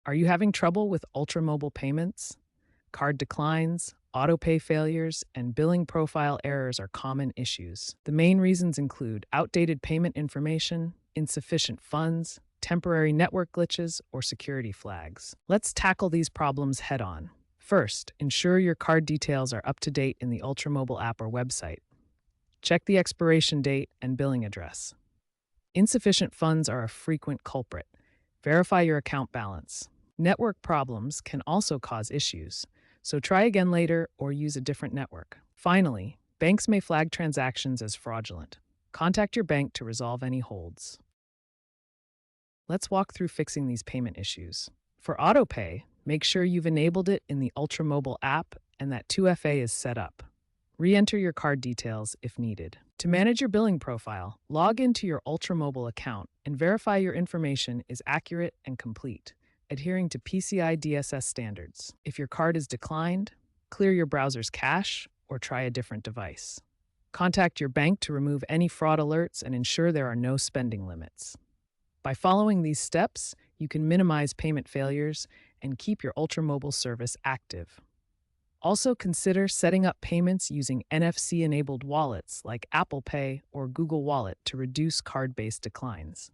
Are you having trouble with ultra-mobile payments? Card declines, auto pay failures, and billing profile errors are common issues. The main reasons include outdated payment information, insufficient funds, temporary network glitches, or security flags. Let's tackle these problems head on. First, ensure your card details are up to date in the Ultramobile app or website. Check the expiration date and billing address. Insufficient funds are a frequent culprit. Verify your account balance. Network problems can also cause issues, so try again later or use a different network. Finally, banks may flag transactions as fraudulent. Contact your bank to resolve any holds. Let's walk through fixing these payment issues. For autopay, make sure you've enabled it in the Ultramobile app and that 2FA is set up. Re-enter your card details if needed. To manage your billing profile, log into your Ultramobile account and verify your information is accurate and complete, adhering to PCI DSS standards. If your card is declined, clear your browser's cache or try a different device. Contact your bank to remove any fraud alerts and ensure there are no spending limits. By following these steps, you can minimize payment failures and keep your Ultramobile service active. Also consider setting up payments using NFC-enabled wallets like Apple Pay or Google Wallet to reduce card-based declines.